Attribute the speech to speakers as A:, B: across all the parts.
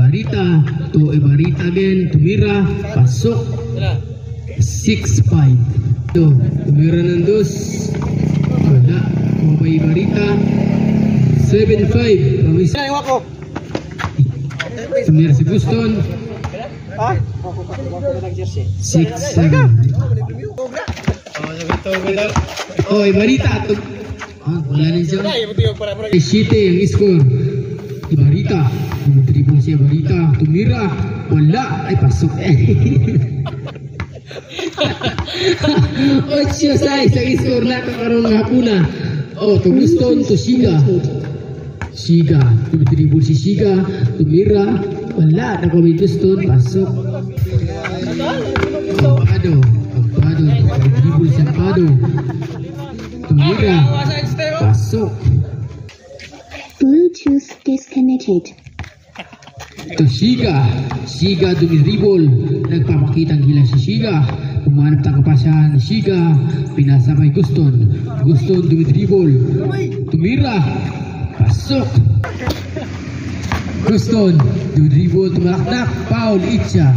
A: Ibarita to Ibarita again. Tumira. Pasok. 6-5. Tumira ng dos. Wala. Kumabay Ibarita. 7-5. Pamisa. Tumira si Guston. 6-7. Oh, Ibarita. Wala rin siya. 7 ang score. Ibarita. Dribble si Ibarita. Tumira. Wala. Ay, pasok. 8-6 ang score na kakarong hapuna. Oh, to Guston to Shiga. Shiga. Dribble si Shiga. Tumira. Wala. Nakamay Guston. Pasok. Ampado. Dribble si Ampado. Tumira. Pasok.
B: Bluetooth disconnected.
A: To Shiga dumidribble. Nagpapakitang hila si Shiga. Pumanap ng kapasahan ni Shiga. Pinasa kay Guston dumidribble. Tumira. Pasok. Guston dumidribble. Tumalakdak. Foul. Itcha.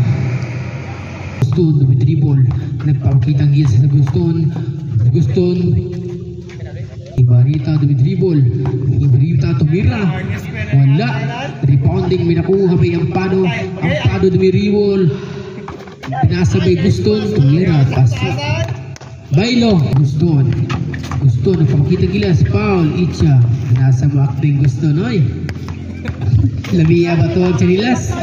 A: Guston dumidribble. Nagpapakitang hila sa Guston. Ibarita dumidribble. Ibarita tumira. Wala. Rebounding may nakuha may Ampado dumidribble. Pinasabay Guston. Tumira. Pasok. Bailo. Guston nagpapakitang gilas. Foul. Itcha. Pinasabay acting Guston. Oy. Lamia ba ito ang chanilas?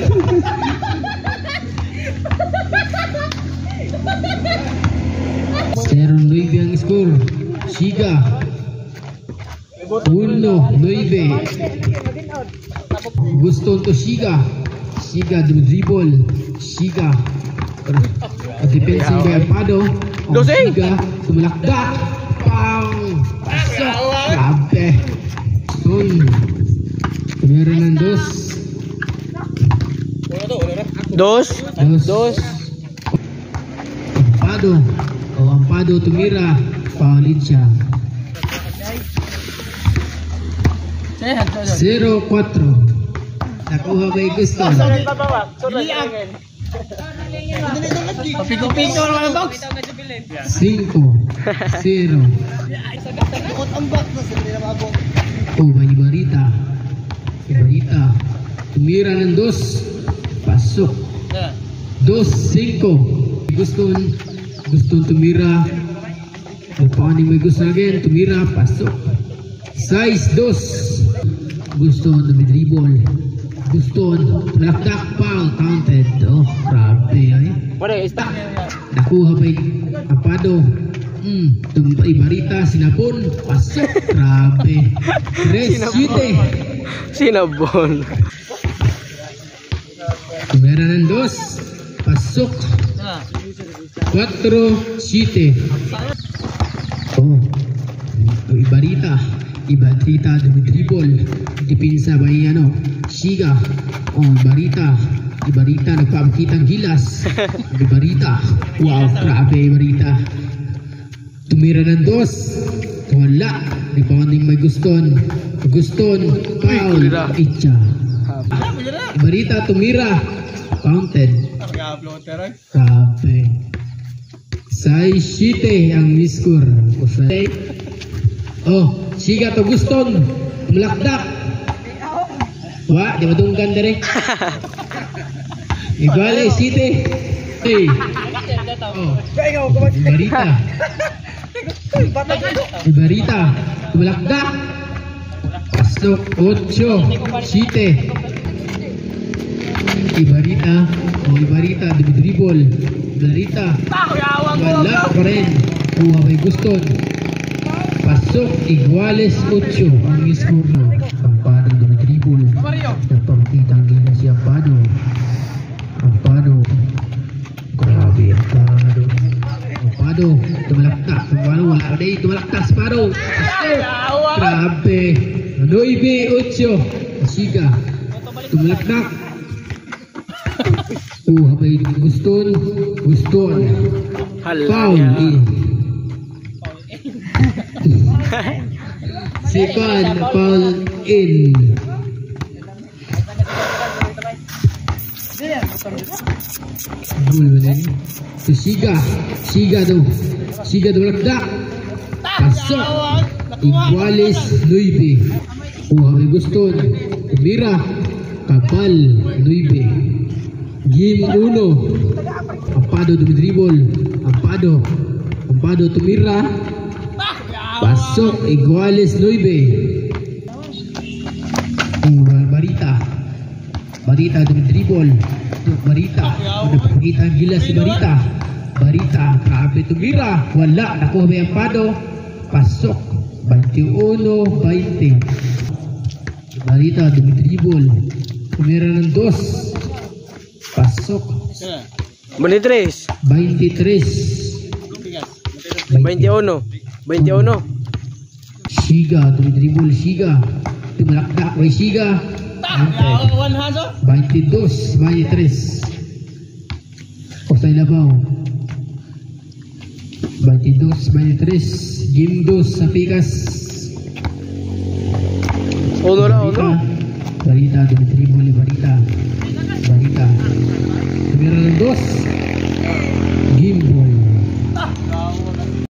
A: Zero 9 ang score. Shiga 1-9. Guston to Shiga dumidribble. Shiga defensive by Ampado. Shiga tumalakdak. Pang pasok. Grabe. Meron ng dos. Ampado tumira. Paulit siya. 0-4. Nakuha ba yung gusto? 5. Oh, may Ibarita. Tumira ng 2. Pasok. 2-5. Guston tumira. Nagpakaning may Guston again. Tumira. Pasok. 6-2. Guston dumidribble. Malakdak. Foul. Counted. Oh, grabe ay. Nakuha ba yung Ampado? Ibarita. Sinabon. Pasok. Grabe. 3-7.
C: Sinabon.
A: Tumira ng 2. Pasok. 4-7. Oh, Ibarita dumidribble. Dipinsa ba yan Shiga. Oh, Ibarita nagpapakitang gilas. Ibarita. Wow, grabe Ibarita. Tumira ng 2. Wala. Rebounding may Guston. Foul. Itcha. Ibarita tumira. Counted. Grabe. 6-7 ang score. Oh, Shiga to Guston. Malakdak. Wah, di matunggan dari. Igual 7. Hey. Oh. Ibarita. Malakdak. Pasok 8-7. Ibarita dumidribble. Wala pa rin. Kuha may Guston. Pasok. Iguales 8 ang score no. Ampado dumidribble. Nagpapakitang gila si Ampado. Grabe Ampado. Tumalaktak. Wala ka na tumalaktak si Ampado. Grabe. 9-8. Shiga. Tumalaktak. Habay Guston. Foul in. Second foul in. Gol ba din? To Siga. Siga daw lakdak. Pasok. Iguales 9. Kung kami gusto. Tumira. Kapal 9. Game 1. Ampado dumidribol. Ampado tumira. Pasok. Iguales 9. Barita dumidribol. Barita. Nagpakita ang gila si Barita. Kaabi tumira. Wala. Nakuha may Ampado. Pasok. 21-20. Barita dumidribol. Tumira ng 2. Pasok.
B: 23.
A: 23.
B: 21.
A: Siga dumidribol. Tumalakdak may Siga. 22, 23. Osay Labaw. 22, 23. Game 2 sa Pikas.
B: Uno lang, uno.
A: Barita, dumitribol ni Barita. Tumira ng 2.